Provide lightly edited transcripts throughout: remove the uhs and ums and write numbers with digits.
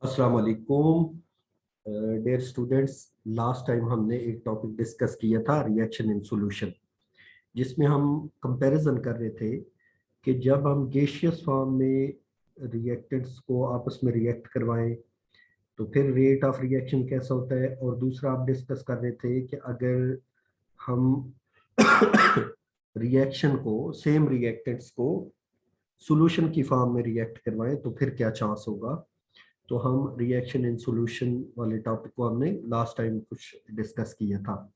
अस्सलाम वालेकुम dear students. Last time हमने एक टॉपिक डिस्कस किया था रिएक्शन इन सॉल्यूशन, जिसमें हम कंपैरिजन कर रहे थे कि जब हम गैसियस फॉर्म में रिएक्टेंट्स को आपस में रिएक्ट करवाएं तो फिर रेट ऑफ रिएक्शन कैसा होता है। और दूसरा आप डिस्कस कर रहे थे कि अगर हम रिएक्शन को सेम रिएक्टेंट्स को सॉल्यूशन की फॉर्म में रिएक्ट करवाएं तो फिर क्या चांस होगा। तो हम रिएक्शन इन सॉल्यूशन वाले टॉपिक को हमने लास्ट टाइम कुछ डिस्कस किया था।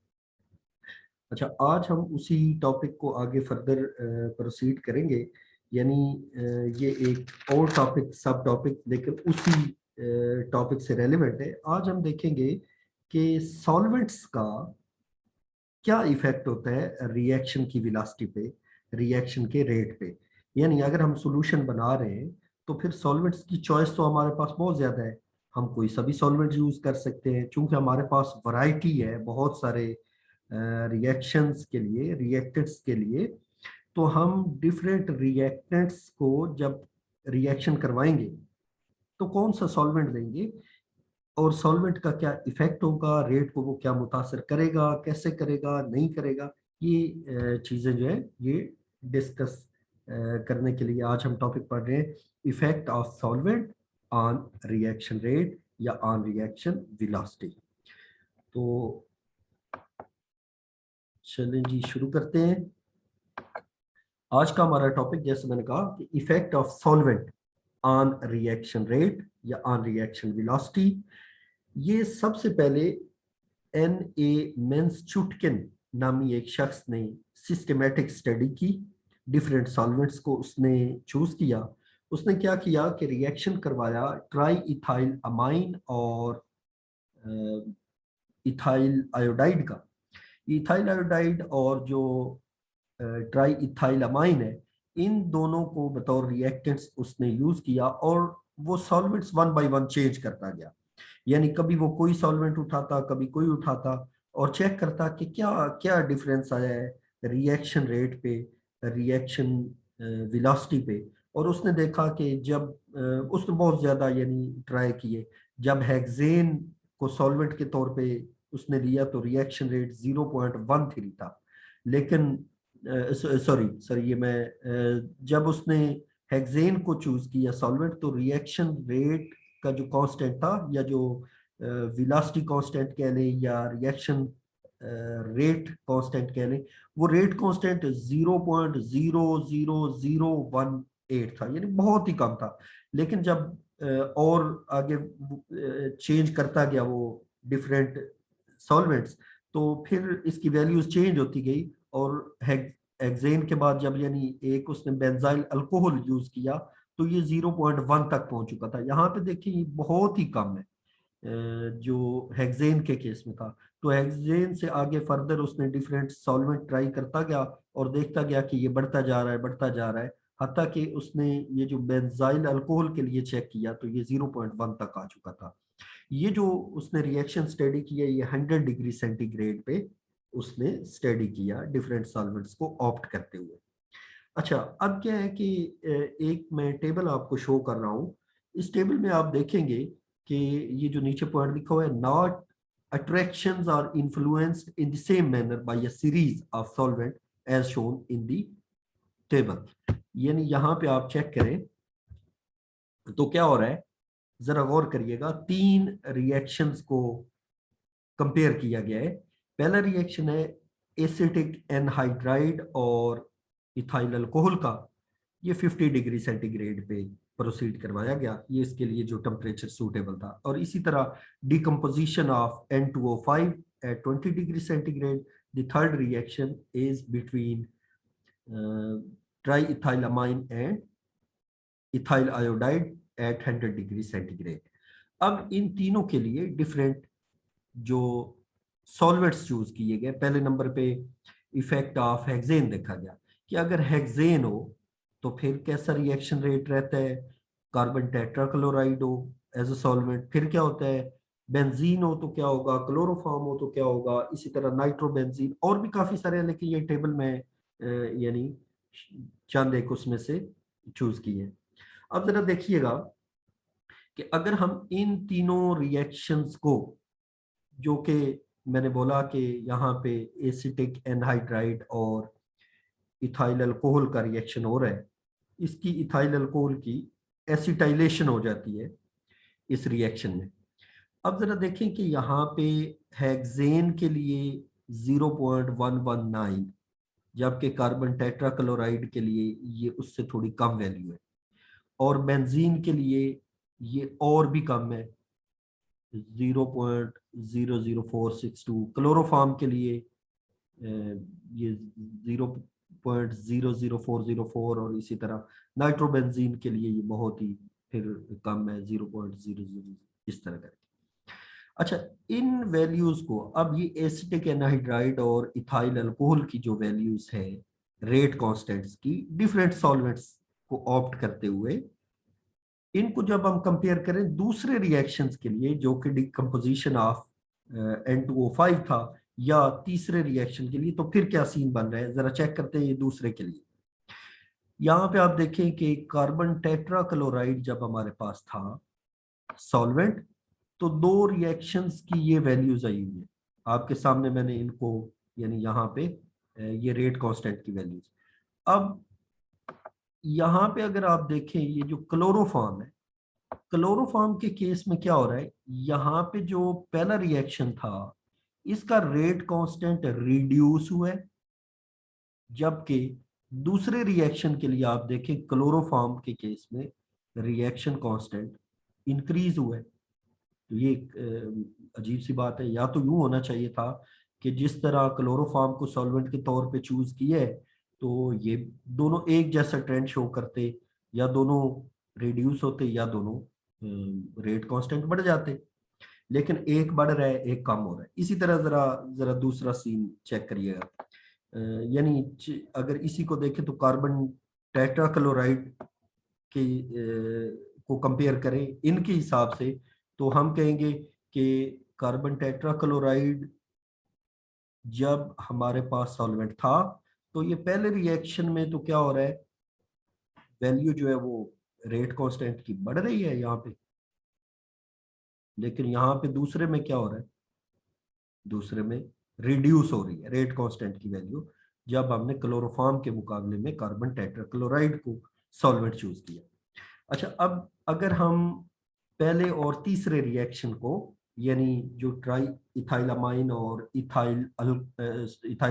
अच्छा, आज हम उसी टॉपिक को आगे फर्दर प्रोसीड करेंगे। यानी ये एक और टॉपिक सब टॉपिक लेकिन उसी टॉपिक से रेलेवेंट है। आज हम देखेंगे कि सॉल्वेंट्स का क्या इफेक्ट होता है रिएक्शन की वेलोसिटी पे, रिएक्शन के रेट पे। यानी अगर हम सॉल्यूशन बना रहे हैं तो फिर सॉल्वेंट्स की चॉइस तो हमारे पास बहुत ज़्यादा है। हम कोई सभी सॉल्वेंट यूज कर सकते हैं क्योंकि हमारे पास वैरायटी है बहुत सारे रिएक्शंस के लिए, रिएक्टेंट्स के लिए। तो हम डिफरेंट रिएक्टेंट्स को जब रिएक्शन करवाएंगे तो कौन सा सॉल्वेंट देंगे और सॉल्वेंट का क्या इफेक्ट होगा, रेट को वो क्या मुतासर करेगा, कैसे करेगा, नहीं करेगा, ये चीज़ें जो है ये डिस्कस करने के लिए आज हम टॉपिक पढ़ रहे हैं effect of solvent on reaction rate या ऑन रिएक्शन वेलोसिटी। तो चलें जी, शुरू करते हैं। आज का हमारा टॉपिक जैसे मैंने कहा कि effect of solvent on reaction rate या ऑन रिएक्शन वेलोसिटी। ये सबसे पहले एन ए मेंसचुटकिन नामी एक शख्स ने सिस्टमेटिक स्टडी की। डिफरेंट सॉल्वेंट्स को उसने चूज किया। उसने क्या किया कि रिएक्शन करवाया ट्राई इथाइल अमाइन और इथाइल आयोडाइड का। इथाइल आयोडाइड और जो ट्राई इथाइल अमाइन है, इन दोनों को बतौर रिएक्टेंट्स उसने यूज किया और वो solvents one by one change करता गया। यानी कभी वो कोई सॉल्वेंट उठाता, कभी कोई उठाता और चेक करता कि क्या क्या डिफरेंस आया है रिएक्शन रेट पे, रिएक्शन वेलोसिटी पे। और उसने देखा कि जब उसने बहुत ज़्यादा यानी ट्राई किए। जब हेक्सेन को सॉल्वेंट के तौर पे उसने लिया तो रिएक्शन रेट 0.13 था। लेकिन सॉरी सॉरी ये मैं जब उसने हेक्सेन को चूज किया सॉल्वेंट तो रिएक्शन रेट का जो कांस्टेंट था या जो वेलोसिटी कांस्टेंट कह लें या रिएक्शन रेट कांस्टेंट कह लें, वो रेट कांस्टेंट 0.00018 था, यानी बहुत ही कम था। लेकिन जब और आगे चेंज करता गया वो डिफरेंट सॉल्वेंट्स तो फिर इसकी वैल्यूज चेंज होती गई। और हेक्सेन के बाद जब यानी एक उसने बेंजाइल अल्कोहल यूज किया तो ये 0.1 तक पहुंच चुका था। यहाँ पे देखिए ये बहुत ही कम है जो हेक्सेन के केस में था। तो हेक्सेन से आगे फर्दर उसने डिफरेंट सॉल्वेंट ट्राई करता गया और देखता गया कि ये बढ़ता जा रहा है, बढ़ता जा रहा है। हत्ता कि उसने ये जो बेंजाइल अल्कोहल के लिए चेक किया तो ये 0.1 तक आ चुका था। ये जो उसने रिएक्शन स्टडी किया ये 100 डिग्री सेंटीग्रेड पे उसने स्टडी किया डिफरेंट सॉल्वेंट्स को ऑप्ट करते हुए। अच्छा, अब क्या है कि एक मैं टेबल आपको शो कर रहा हूँ। इस टेबल में आप देखेंगे कि ये जो नीचे पॉइंट लिखा हुआ है, not attractions are influenced in the same manner by a series of solvent as shown in the table। यानी यहाँ पे आप चेक करें तो क्या हो रहा है, जरा गौर करिएगा। तीन रिएक्शंस को कंपेयर किया गया है। पहला रिएक्शन है एसिटिक एनहाइड्राइड और इथाइल अल्कोहल का। ये 50 डिग्री सेंटीग्रेड पे प्रोसीड करवाया गया, ये इसके लिए जो टेम्परेचर सूटेबल था। और इसी तरह decomposition of N2O5 at 20 degree centigrade. The third reaction is between triethylamine and ethyl iodide at 100 degree centigrade. अब इन तीनों के लिए डिफरेंट जो सॉल्वेंट्स चूज किए गए। पहले नंबर पे इफेक्ट ऑफ हेक्सेन देखा गया कि अगर हेक्सेन हो तो फिर कैसा रिएक्शन रेट रहता है। कार्बन टेट्राक्लोराइड हो एज अ सॉल्वेंट, फिर क्या होता है। बेंजीन हो तो क्या होगा, क्लोरोफॉर्म हो तो क्या होगा, इसी तरह नाइट्रोबेंजीन और भी काफी सारे हैं। लेकिन ये टेबल में यानी चंद एक उसमें से चूज किए। अब जरा देखिएगा कि अगर हम इन तीनों रिएक्शंस को, जो कि मैंने बोला कि यहाँ पे एसिटिक एनहाइड्राइड और इथाइल अल्कोहल का रिएक्शन हो रहा है, इसकी इथाइल अल्कोहल की एसिटाइलेशन हो जाती है इस रिएक्शन में। अब जरा देखें कि यहाँ पे हेक्सेन के लिए 0.119, जबकि कार्बन टेट्राक्लोराइड के लिए ये उससे थोड़ी कम वैल्यू है, और बेंजीन के लिए ये और भी कम है, 0.00462। क्लोरोफॉर्म के लिए ये 0.00404, और इसी तरह नाइट्रोबेंजीन के लिए ये बहुत ही फिर कम है, 0.00 इस तरह करके। अच्छा, इन वैल्यूज को अब ये एसिटिक एनहाइड्राइड और इथाइल अल्कोहल की जो वैल्यूज है रेट कांस्टेंट्स की, डिफरेंट सॉल्वेंट्स को ऑप्ट करते हुए, इनको जब हम कंपेयर करें दूसरे रिएक्शंस के लिए जो कि डिकम्पोजिशन ऑफ N2O5 था, या तीसरे रिएक्शन के लिए, तो फिर क्या सीन बन रहा है जरा चेक करते हैं ये दूसरे के लिए। यहाँ पे आप देखें कि कार्बन टेट्राक्लोराइड जब हमारे पास था सॉल्वेंट, तो दो रिएक्शंस की ये वैल्यूज आई हुई है आपके सामने, मैंने इनको यानी यहाँ पे ये रेट कांस्टेंट की वैल्यूज। अब यहाँ पे अगर आप देखें ये जो क्लोरोफॉर्म है, क्लोरोफॉर्म के केस में क्या हो रहा है, यहाँ पे जो पहला रिएक्शन था इसका रेट कांस्टेंट रिड्यूस हुआ है, जबकि दूसरे रिएक्शन के लिए आप देखें क्लोरोफॉर्म के केस में रिएक्शन कांस्टेंट इंक्रीज हुआ है। तो ये एक अजीब सी बात है। या तो यूं होना चाहिए था कि जिस तरह क्लोरोफॉर्म को सॉल्वेंट के तौर पे चूज किया है, तो ये दोनों एक जैसा ट्रेंड शो करते, या दोनों रिड्यूस होते, या दोनों रेट कांस्टेंट बढ़ जाते। लेकिन एक बढ़ रहा है, एक कम हो रहा है। इसी तरह जरा जरा दूसरा सीन चेक करिएगा। यानी अगर इसी को देखें तो कार्बन टेट्राक्लोराइड के को कंपेयर करें इनके हिसाब से, तो हम कहेंगे कि कार्बन टेट्राक्लोराइड जब हमारे पास सॉल्वेंट था, तो ये पहले रिएक्शन में तो क्या हो रहा है, वैल्यू जो है वो रेट कांस्टेंट की बढ़ रही है यहाँ पे। लेकिन यहाँ पे दूसरे में क्या हो रहा है, दूसरे में रिड्यूस हो रही है रेट कांस्टेंट की वैल्यू, जब हमने क्लोरोफॉर्म के मुकाबले में कार्बन टेट्राक्लोराइड को सॉल्वेंट चूज किया। अच्छा, अब अगर हम पहले और तीसरे रिएक्शन को, यानी जो ट्राई इथाइलामाइन और इथाइल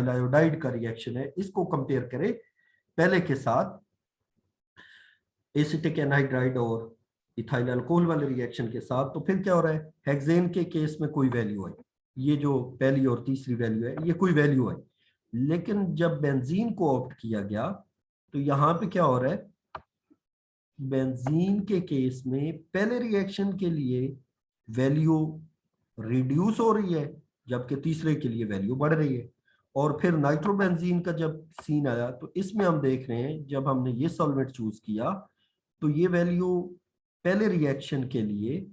आयोडाइड का रिएक्शन है, इसको कंपेयर करें पहले के साथ एसिटिक एनहाइड्राइड और इथाइल अल्कोहल वाले रिएक्शन के साथ, तो फिर क्या हो रहा है, हेक्सेन के केस में कोई वैल्यू है, ये जो पहली और तीसरी वैल्यू है ये कोई वैल्यू है। लेकिन जब बेंजीन को ऑप्ट किया गया, तो यहाँ पे क्या हो रहा है, बेंजीन के केस में पहले रिएक्शन के लिए वैल्यू रिड्यूस हो रही है, जबकि तीसरे के लिए वैल्यू बढ़ रही है। और फिर नाइट्रोबेंजीन का जब सीन आया, तो इसमें हम देख रहे हैं जब हमने ये सॉल्वेंट चूज किया, तो ये वैल्यू पहले रिएक्शन के लिए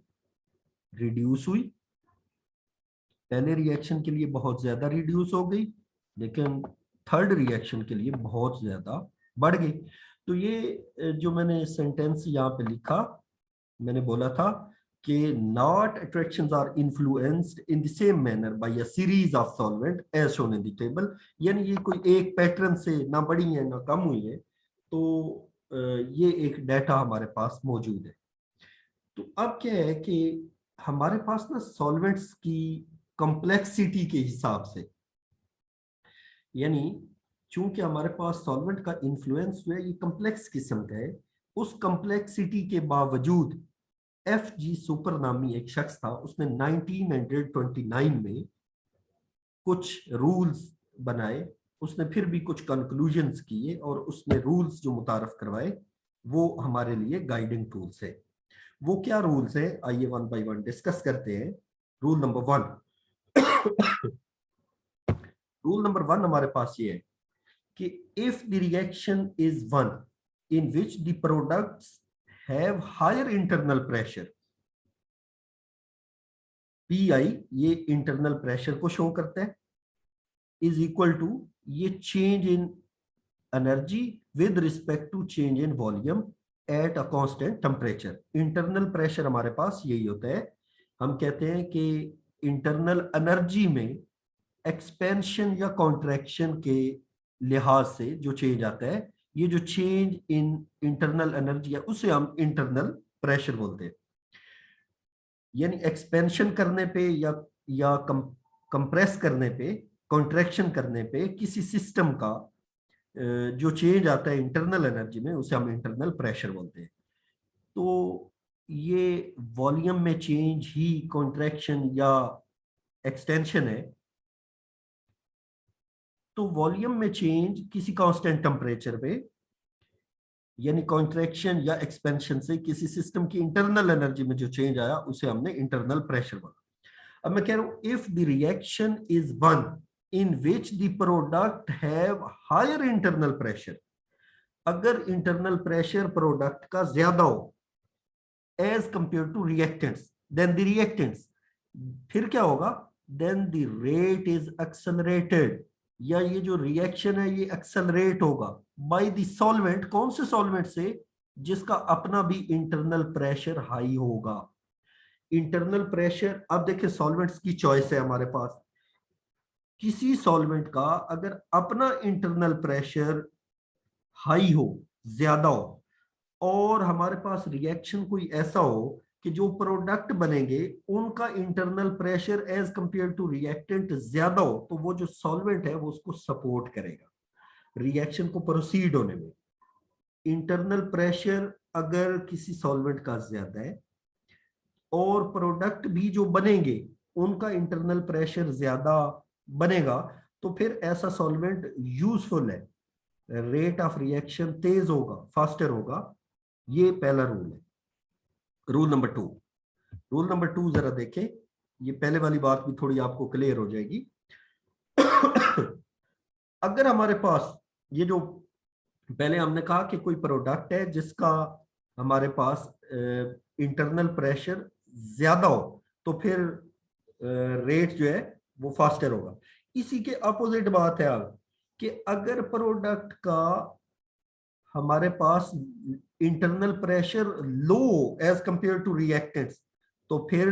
रिड्यूस हुई, पहले रिएक्शन के लिए बहुत ज्यादा रिड्यूस हो गई, लेकिन थर्ड रिएक्शन के लिए बहुत ज्यादा बढ़ गई। तो ये जो मैंने सेंटेंस यहाँ पे लिखा, मैंने बोला था कि not attractions are influenced in the same manner by a series of solvent as shown in the table. यानी ये कोई एक पैटर्न से ना बढ़ी है ना कम हुई है, तो ये एक डाटा हमारे पास मौजूद है। तो अब क्या है कि हमारे पास ना सॉल्वेंट्स की कॉम्प्लेक्सिटी के हिसाब से, यानी चूंकि हमारे पास सॉल्वेंट का इन्फ्लुएंस जो है ये कॉम्प्लेक्स किस्म का है, उस कॉम्प्लेक्सिटी के बावजूद एफ जी सुपर नामी एक शख्स था, उसने 1929 में कुछ रूल्स बनाए, उसने फिर भी कुछ कंक्लूजन्स किए, और उसने रूल्स जो मुतारफ करवाए वो हमारे लिए गाइडिंग टूल्स है। वो क्या रूल्स है, आइए वन बाय वन डिस्कस करते हैं। रूल नंबर 1, रूल नंबर 1 हमारे पास ये है कि if the reaction is one in which the products have higher internal pressure, P I ये इंटरनल प्रेशर को शो करता है, इज इक्वल टू ये change in energy with respect to change in volume at a constant temperature. Internal pressure हमारे पास यही होता है। हम कहते हैं कि इंटरनल एनर्जी में एक्सपेंशन या कॉन्ट्रैक्शन के लिहाज से जो चेंज आता है, ये जो चेंज इन इंटरनल एनर्जी है उसे हम इंटरनल प्रेशर बोलते हैं। यानी एक्सपेंशन करने पे या कंप्रेस करने पे, कॉन्ट्रैक्शन करने पे किसी सिस्टम का जो चेंज आता है इंटरनल एनर्जी में, उसे हम इंटरनल प्रेशर बोलते हैं। तो ये वॉल्यूम में चेंज ही कॉन्ट्रैक्शन या एक्सटेंशन है। तो वॉल्यूम में चेंज किसी कांस्टेंट टेम्परेचर पे, यानी कॉन्ट्रैक्शन या एक्सपेंशन से किसी सिस्टम की इंटरनल एनर्जी में जो चेंज आया उसे हमने इंटरनल प्रेशर बोला। अब मैं कह रहा हूं if the reaction is one in which the product have higher internal pressure, अगर इंटरनल प्रेशर प्रोडक्ट का ज्यादा हो as compare to reactants then the reactants, फिर क्या होगा, then the rate is accelerated, या ये जो रिएक्शन है ये एक्सेलरेट होगा बाय द सॉल्वेंट। कौन से सॉल्वेंट से, जिसका अपना भी इंटरनल प्रेशर हाई होगा। इंटरनल प्रेशर, अब देखिए सॉल्वेंट्स की चॉइस है हमारे पास। किसी सॉल्वेंट का अगर अपना इंटरनल प्रेशर हाई हो, ज्यादा हो, और हमारे पास रिएक्शन कोई ऐसा हो कि जो प्रोडक्ट बनेंगे उनका internal pressure as compare to reactant ज्यादा हो, तो वो जो सॉल्वेंट है वो उसको सपोर्ट करेगा रिएक्शन को प्रोसीड होने में। इंटरनल प्रेशर अगर किसी सॉल्वेंट का ज्यादा है और प्रोडक्ट भी जो बनेंगे उनका इंटरनल प्रेशर ज्यादा बनेगा, तो फिर ऐसा सॉल्वेंट यूजफुल है, रेट ऑफ रिएक्शन तेज होगा, फास्टर होगा। ये पहला रूल है। Rule number two, rule number two जरा देखें, ये पहले वाली बात भी थोड़ी आपको क्लियर हो जाएगी। अगर हमारे पास ये जो पहले हमने कहा कि कोई प्रोडक्ट है जिसका हमारे पास इंटरनल प्रेशर ज्यादा हो, तो फिर रेट जो है वो फास्टर होगा। इसी के अपोजिट बात है अब कि अगर प्रोडक्ट का हमारे पास internal pressure low as compare to reactants, तो फिर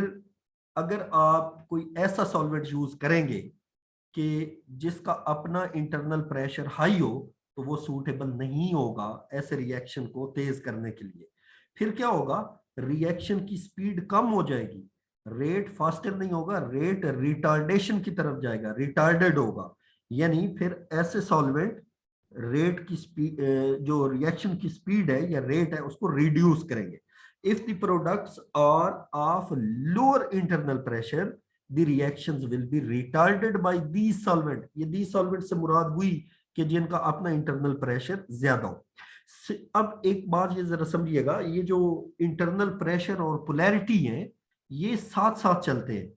अगर आप कोई ऐसा सॉल्वेंट यूज करेंगे कि जिसका अपना इंटरनल प्रेशर हाई हो, तो वो सूटेबल नहीं होगा ऐसे रिएक्शन को तेज करने के लिए। फिर क्या होगा, रिएक्शन की स्पीड कम हो जाएगी, रेट फास्टर नहीं होगा, रेट रिटार्डेशन की तरफ जाएगा, रिटार्डेड होगा। यानी फिर ऐसे सॉल्वेंट रेट की स्पीड, जो रिएक्शन की स्पीड है या रेट है, उसको रिड्यूस करेंगे। If the products are of lower internal pressure, the reactions will be retarded by these solvent। ये these solvent से मुराद हुई कि जिनका अपना इंटरनल प्रेशर ज्यादा हो। अब एक बात ये जरा समझिएगा, ये जो इंटरनल प्रेशर और पोलैरिटी है ये साथ साथ चलते हैं।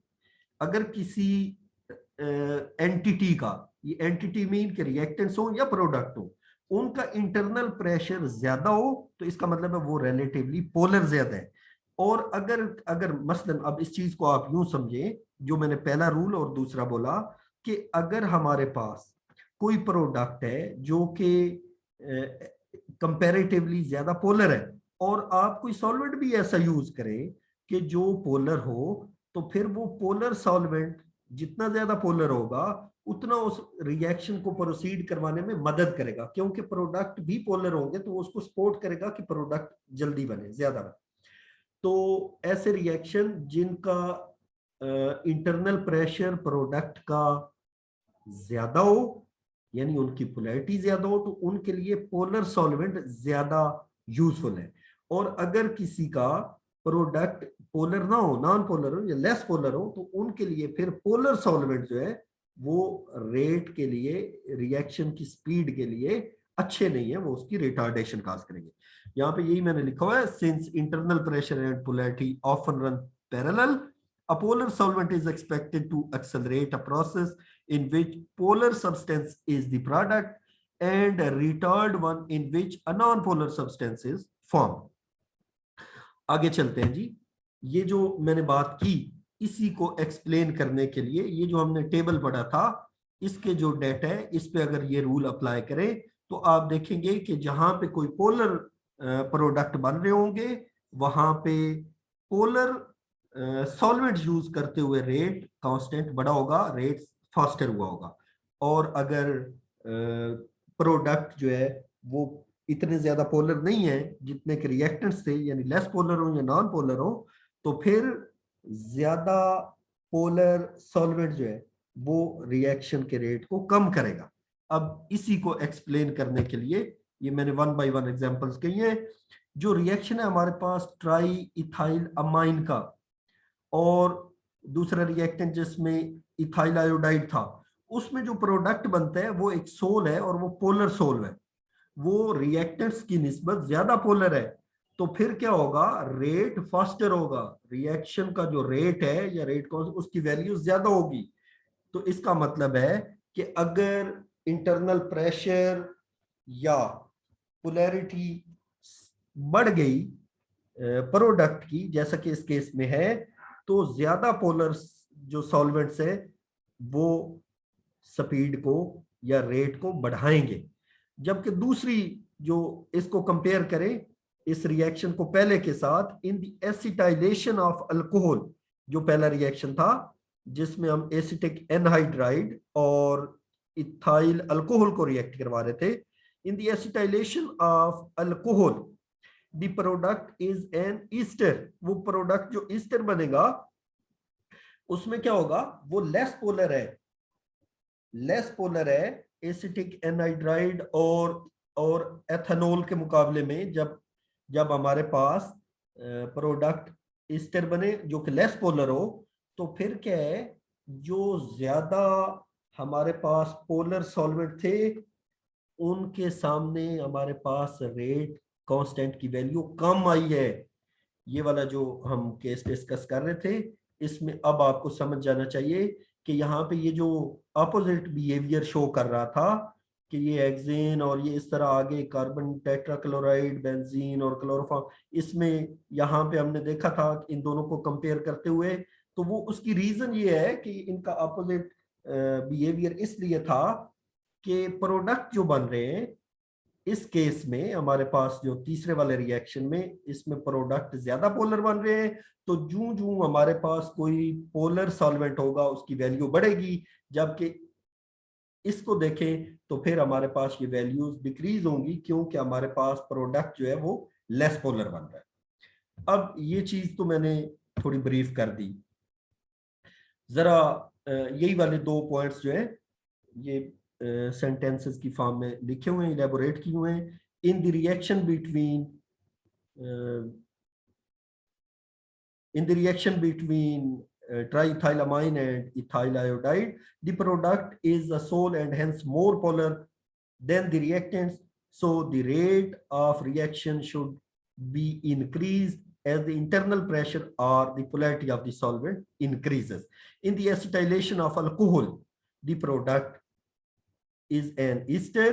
अगर किसी एंटिटी का, ये एंटिटी मीन के रिएक्टेंट्स हो या प्रोडक्ट हो, उनका इंटरनल प्रेशर ज्यादा हो तो इसका मतलब है वो रिलेटिवली पोलर ज्यादा है। और अगर अगर मसलन अब इस चीज को आप यूं समझें, जो मैंने पहला रूल और दूसरा बोला, कि अगर हमारे पास कोई प्रोडक्ट है जो कि कंपैरेटिवली ज्यादा पोलर है, और आप कोई सॉल्वेंट भी ऐसा यूज करें कि जो पोलर हो, तो फिर वो पोलर सॉल्वेंट जितना ज्यादा पोलर होगा उतना उस रिएक्शन को प्रोसीड करवाने में मदद करेगा, क्योंकि प्रोडक्ट भी पोलर होंगे तो वो उसको सपोर्ट करेगा कि प्रोडक्ट जल्दी बने, ज्यादा बने। तो ऐसे रिएक्शन जिनका इंटरनल प्रेशर प्रोडक्ट का ज्यादा हो, यानी उनकी पोलैरिटी ज्यादा हो, तो उनके लिए पोलर सॉल्वेंट ज्यादा यूजफुल है। और अगर किसी का प्रोडक्ट पोलर ना हो, नॉन पोलर हो या लेस पोलर हो, तो उनके लिए फिर पोलर सॉल्वेंट जो है वो रेट के लिए, रिएक्शन की स्पीड के लिए अच्छे नहीं है, वो उसकी रिटार्डेशन काज करेंगे। यहाँ पे यही मैंने लिखा हुआ है, since internal pressure and polarity often run parallel, a polar solvent is expected to accelerate a process in which polar substance is the product and a retard one in which a non-polar substance is formed। आगे चलते हैं जी। ये जो मैंने बात की इसी को एक्सप्लेन करने के लिए ये जो हमने टेबल पढ़ा था, इसके जो डेटा है इस पे अगर ये रूल अप्लाई करें तो आप देखेंगे कि जहां पे कोई पोलर प्रोडक्ट बन रहे होंगे, वहां पे पोलर सॉल्वेंट यूज करते हुए रेट कांस्टेंट बड़ा होगा, रेट फास्टर हुआ होगा। और अगर प्रोडक्ट जो है वो इतने ज्यादा पोलर नहीं है जितने के रिएक्टेंट्स थे, यानी लेस पोलर हो या नॉन पोलर हो, तो फिर ज्यादा पोलर सॉल्वेंट जो है वो रिएक्शन के रेट को कम करेगा। अब इसी को एक्सप्लेन करने के लिए ये मैंने 1 बाय 1 एग्जांपल्स कही है। जो रिएक्शन है हमारे पास ट्राई इथाइल अमाइन का, और दूसरा रिएक्टेंट जिसमें इथाइल आयोडाइड था, उसमें जो प्रोडक्ट बनता है वो एक सोल है और वो पोलर सोल है, वो रिएक्टेंट्स की निस्बत ज्यादा पोलर है। तो फिर क्या होगा, रेट फास्टर होगा, रिएक्शन का जो रेट है या रेट कॉन्स उसकी वैल्यू ज्यादा होगी। तो इसका मतलब है कि अगर इंटरनल प्रेशर या पोलैरिटी बढ़ गई प्रोडक्ट की, जैसा कि इस केस में है, तो ज्यादा पोलर जो सॉल्वेंट्स है वो स्पीड को या रेट को बढ़ाएंगे। जबकि दूसरी जो इसको कंपेयर करें इस रिएक्शन को पहले के साथ, in the acetylation of alcohol, जो पहला रिएक्शन था जिसमें हम एसिटिक एनहाइड्राइड और इथाइल अल्कोहल को रिएक्ट करवा रहे थे, in the acetylation of alcohol the product is an Easter. वो प्रोडक्ट जो ईस्टर बनेगा उसमें क्या होगा, वो लेस पोलर है, लेस पोलर है एसिटिक एनहाइड्राइड और एथेनॉल के मुकाबले में। जब हमारे पास प्रोडक्ट ईस्टर बने जो कि लेस पोलर हो, तो फिर क्या है, जो ज्यादा हमारे पास पोलर सॉल्वेंट थे उनके सामने हमारे पास रेट कांस्टेंट की वैल्यू कम आई है। ये वाला जो हम केस डिस्कस कर रहे थे, इसमें अब आपको समझ जाना चाहिए कि यहाँ पे ये जो अपोजिट बिहेवियर शो कर रहा था कि ये हेक्सेन और ये इस तरह आगे कार्बन टेट्राक्लोराइड, बेंजीन और क्लोरोफॉर्म, इसमें यहाँ पे हमने देखा था इन दोनों को कंपेयर करते हुए, तो वो उसकी रीजन ये है कि इनका अपोजिट बिहेवियर इसलिए था कि प्रोडक्ट जो बन रहे हैं, इस केस में हमारे पास जो तीसरे वाले रिएक्शन में इसमें प्रोडक्ट ज्यादा पोलर बन रहे हैं, तो जूं जूं हमारे पास कोई पोलर सॉल्वेंट होगा उसकी वैल्यू बढ़ेगी, जबकि इसको देखें तो फिर हमारे पास ये वैल्यूज डिक्रीज होंगी क्योंकि हमारे पास प्रोडक्ट जो है वो लेस पोलर बन रहा है। अब ये चीज तो मैंने थोड़ी ब्रीफ कर दी। जरा यही वाले 2 पॉइंट्स जो है ये सेंटेंसेस की फॉर्म में लिखे हुए हैं, इलेबोरेट किए हुए हैं। In the reaction between triethylamine and ethyl iodide, the product is a sole and hence more polar than the reactants, so the rate of reaction should be increased as the internal pressure or the polarity of the solvent increases. In the acetylation of alcohol, the product is an ester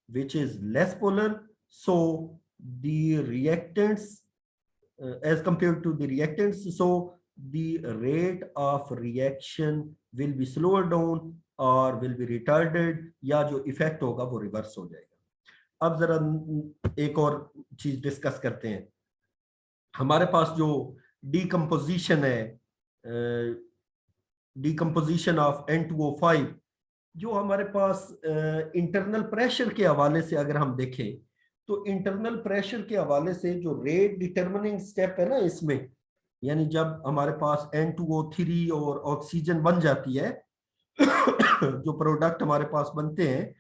which is less polar, so the reactants as compared to the reactants, so the rate of reaction will be slower down or will be retarded, या जो effect होगा वो reverse हो जाएगा। अब जरा एक और चीज डिस्कस करते हैं। हमारे पास जो डीकम्पोजिशन है, डीकम्पोजिशन ऑफ N2O5, जो हमारे पास इंटरनल प्रेशर के हवाले से अगर हम देखें, तो इंटरनल प्रेशर के हवाले से जो रेट डिटरमिनिंग स्टेप है ना इसमें, यानी जब हमारे पास N2O3 और ऑक्सीजन बन जाती है जो प्रोडक्ट हमारे पास बनते हैं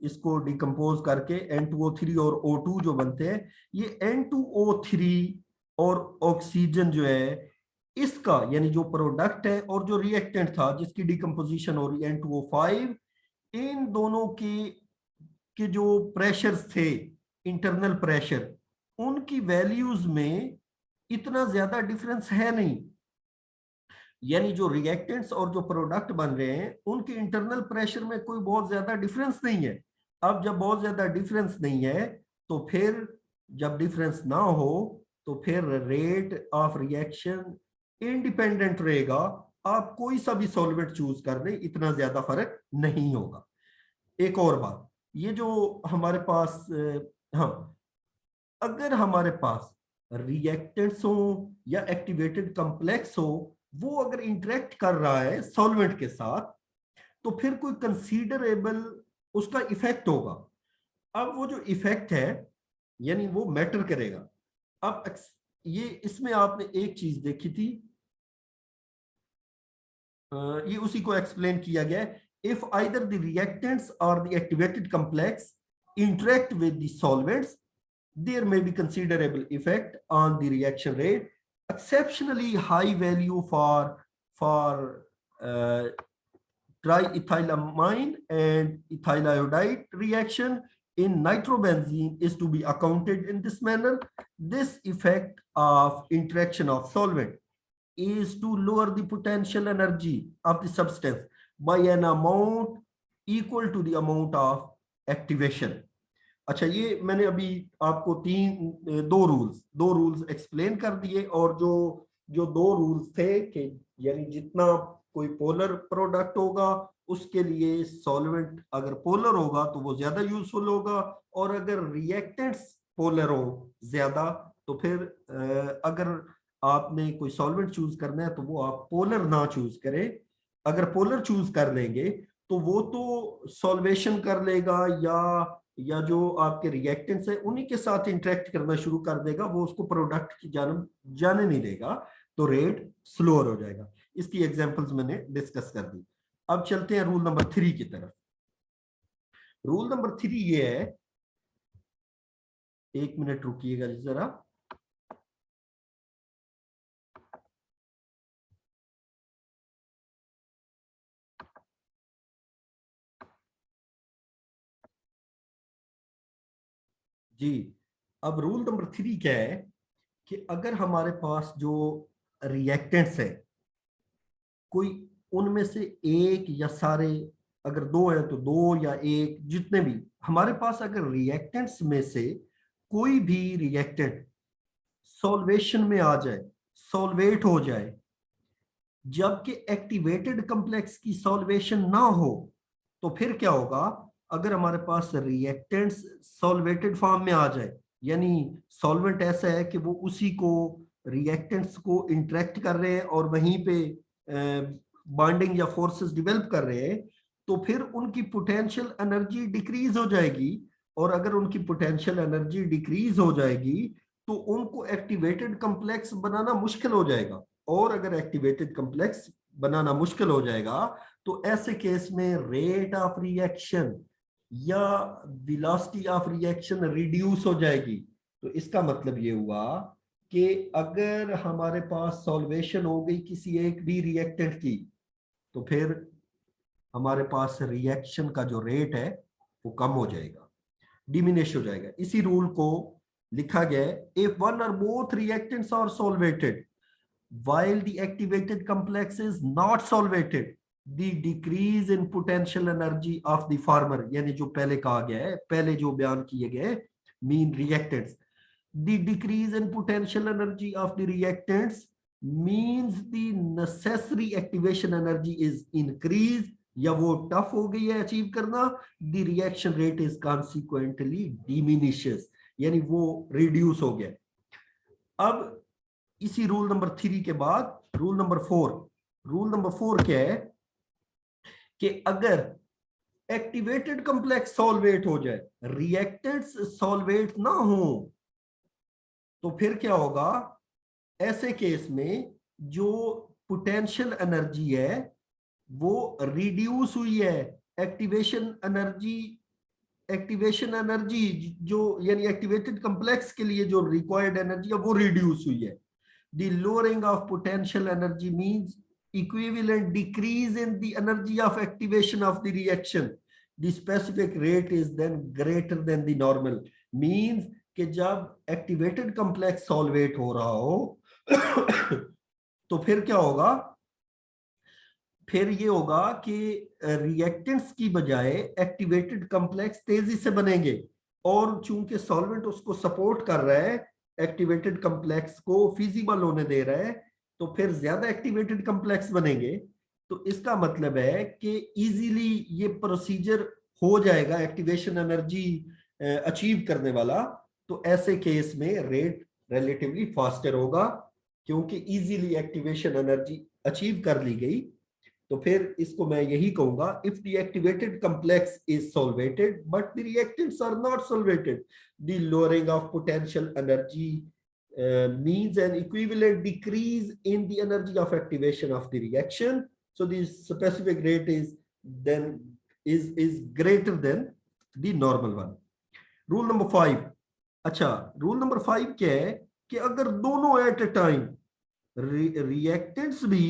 इसको डिकम्पोज करके N2O3 और O2 जो बनते हैं, ये N2O3 और ऑक्सीजन जो है इसका, यानी जो प्रोडक्ट है और जो रिएक्टेंट था जिसकी डिकम्पोजिशन हो रही है N2O5, इन दोनों के जो प्रेशर्स थे, इंटरनल प्रेशर, उनकी वैल्यूज में इतना ज्यादा डिफरेंस है नहीं। यानी जो रिएक्टेंट्स और जो प्रोडक्ट बन रहे हैं उनके इंटरनल प्रेशर में कोई बहुत ज्यादा डिफरेंस नहीं है। अब जब बहुत ज्यादा डिफरेंस नहीं है, तो फिर जब डिफरेंस ना हो तो फिर रेट ऑफ रिएक्शन इंडिपेंडेंट रहेगा। आप कोई सा भी सॉल्वेंट चूज कर दें, इतना ज्यादा फर्क नहीं होगा। एक और बात, ये जो हमारे पास हाँ, अगर हमारे पास रिएक्टेंट्स हो या एक्टिवेटेड कॉम्प्लेक्स हो, वो अगर इंटरेक्ट कर रहा है सॉल्वेंट के साथ, तो फिर कोई कंसीडरेबल उसका इफेक्ट होगा। अब वो जो इफेक्ट है यानी वो मैटर करेगा। अब ये इसमें आपने एक चीज देखी थी, ये उसी को एक्सप्लेन किया गया है। इफ आइदर द रिएक्टेंट्स और the activated complex interact with the solvents, there may be considerable effect on the reaction rate. Exceptionally high value for triethylamine and ethyl iodide reaction in nitrobenzene is to be accounted in this manner. This effect of interaction of solvent is to lower the potential energy of the substance by an amount equal to the amount of activation. अच्छा, ये मैंने अभी आपको दो rules explain कर दिए, और जो जो दो रूल्स थे कि यानी जितना कोई पोलर प्रोडक्ट होगा उसके लिए सॉल्वेंट अगर पोलर होगा तो वो ज्यादा यूजफुल होगा, और अगर रिएक्टेंट्स पोलर हो ज्यादा तो फिर अगर आपने कोई सॉल्वेंट चूज करना है तो वो आप पोलर ना चूज करें। अगर पोलर चूज कर लेंगे तो वो तो सॉल्वेशन कर लेगा या जो आपके रिएक्टेंट्स है उन्हीं के साथ इंटरेक्ट करना शुरू कर देगा, वो उसको प्रोडक्ट की जानब जाने नहीं देगा, तो रेट स्लोअर हो जाएगा। इसकी एग्जांपल्स मैंने डिस्कस कर दी। अब चलते हैं रूल नंबर 3 की तरफ। रूल नंबर 3 ये है, एक मिनट रुकिएगा जरा। जी, अब रूल नंबर 3 क्या है कि अगर हमारे पास जो रिएक्टेंट्स है कोई उनमें से एक या सारे, अगर दो है तो दो या एक, जितने भी हमारे पास अगर रिएक्टेंट्स में से कोई भी रिएक्टेंट सॉल्वेशन में आ जाए, सॉल्वेट हो जाए, जबकि एक्टिवेटेड कॉम्प्लेक्स की सॉल्वेशन ना हो, तो फिर क्या होगा? अगर हमारे पास रिएक्टेंट्स सॉल्वेटेड फॉर्म में आ जाए, यानी सॉल्वेंट ऐसा है कि वो उसी को रिएक्टेंट्स को इंटरेक्ट कर रहे हैं और वहीं पे बॉन्डिंग या फोर्सेस डेवलप कर रहे हैं, तो फिर उनकी पोटेंशियल एनर्जी डिक्रीज हो जाएगी। और अगर उनकी पोटेंशियल एनर्जी डिक्रीज हो जाएगी तो उनको एक्टिवेटेड कॉम्प्लेक्स बनाना मुश्किल हो जाएगा, और अगर एक्टिवेटेड कॉम्प्लेक्स बनाना मुश्किल हो जाएगा तो ऐसे केस में रेट ऑफ रिएक्शन या वेलोसिटी ऑफ रिएक्शन रिड्यूस हो जाएगी। तो इसका मतलब ये हुआ कि अगर हमारे पास सॉल्वेशन हो गई किसी एक भी रिएक्टेंट की, तो फिर हमारे पास रिएक्शन का जो रेट है वो कम हो जाएगा, डिमिनिश हो जाएगा। इसी रूल को लिखा गया है, इफ वन और both reactants are solvated while the activated complex is not solvated, the decrease in potential energy of the former, यानी जो पहले कहा गया है, पहले जो बयान किए गए mean reactants, the decrease in potential energy of the reactants means the necessary activation energy is increased, या वो टफ हो गई है अचीव करना, the reaction rate is consequently diminishes, यानी वो रिड्यूस हो गया। अब इसी रूल नंबर 3 के बाद रूल नंबर 4, रूल नंबर 4 क्या है कि अगर एक्टिवेटेड कॉम्प्लेक्स सॉल्वेट हो जाए, रिएक्टेंट्स सॉल्वेट ना हो, तो फिर क्या होगा? ऐसे केस में जो पोटेंशियल एनर्जी है वो रिड्यूस हुई है, एक्टिवेशन एनर्जी जो यानी एक्टिवेटेड कॉम्प्लेक्स के लिए जो रिक्वायर्ड एनर्जी है वो रिड्यूस हुई है। The lowering of potential energy means equivalent decrease in the energy of activation of the reaction. The specific rate is then greater than the normal. Means कि जब activated complex solvate हो रहा हो तो फिर क्या होगा? फिर ये होगा कि रिएक्टेंट्स की बजाय एक्टिवेटेड कॉम्प्लेक्स तेजी से बनेंगे, और चूंकि सॉल्वेंट उसको सपोर्ट कर रहा है, एक्टिवेटेड कॉम्प्लेक्स को फिजिबल होने दे रहा है, तो फिर ज्यादा एक्टिवेटेड कॉम्प्लेक्स बनेंगे। तो इसका मतलब है कि इजीली ये प्रोसीजर हो जाएगा एक्टिवेशन एनर्जी अचीव करने वाला, तो ऐसे केस में रेट रिलेटिवली फास्टर होगा, क्योंकि इजीली एक्टिवेशन एनर्जी अचीव कर ली गई। तो फिर इसको मैं यही कहूंगा, if the activated complex is solvated but the reactants are not solvated, the lowering of potential energy means an equivalent decrease in the energy of activation of the reaction. So the specific rate is then is greater than the normal one. Rule number 5. अच्छा, rule number 5 क्या है कि अगर दोनों eight ए time reactants भी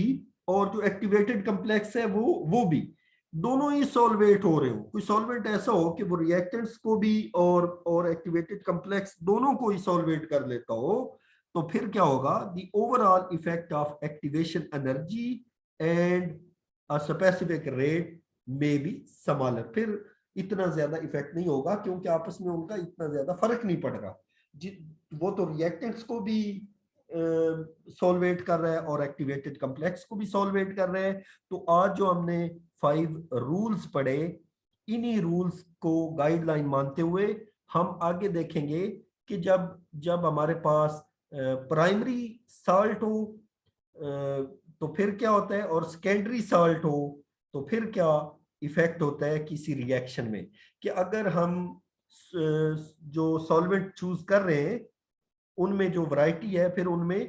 और जो activated complex है वो भी दोनों ही सॉल्वेट हो रहे हो, कोई सॉल्वेंट ऐसा हो कि वो रिएक्टेंट्स को भी और एक्टिवेटेड कॉम्प्लेक्स दोनों को ही सॉल्वेट कर लेता हो, तो फिर क्या होगा, the overall effect of activation energy and a specific rate में बी स्मॉलर। फिर इतना ज्यादा इफेक्ट नहीं होगा, क्योंकि आपस में उनका इतना ज्यादा फर्क नहीं पड़ रहा। वो तो रिएक्टेंट्स को भी सॉल्वेट कर रहा है और एक्टिवेटेड कॉम्प्लेक्स को भी सॉल्वेट कर रहे हैं। तो आज जो हमने 5 रूल्स पढ़े, इन्हीं रूल्स को गाइडलाइन मानते हुए हम आगे देखेंगे कि जब जब हमारे पास प्राइमरी साल्ट हो तो फिर क्या होता है, और सेकेंडरी साल्ट हो तो फिर क्या इफेक्ट होता है किसी रिएक्शन में। कि अगर हम जो सॉल्वेंट चूज कर रहे हैं उनमें जो वैरायटी है, फिर उनमें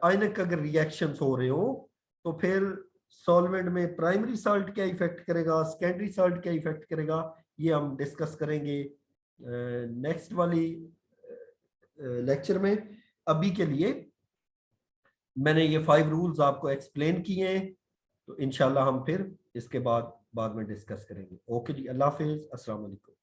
आयनिक अगर रिएक्शंस हो रहे हो, तो फिर सॉल्वेंट में प्राइमरी साल्ट क्या इफेक्ट करेगा, सेकेंडरी साल्ट क्या इफेक्ट करेगा, ये हम डिस्कस करेंगे नेक्स्ट वाली लेक्चर में। अभी के लिए मैंने ये 5 रूल्स आपको एक्सप्लेन किए हैं, तो इंशाल्लाह हम फिर इसके बाद में डिस्कस करेंगे। ओके जी, अल्लाह हाफिज, अस्सलाम वालेकुम।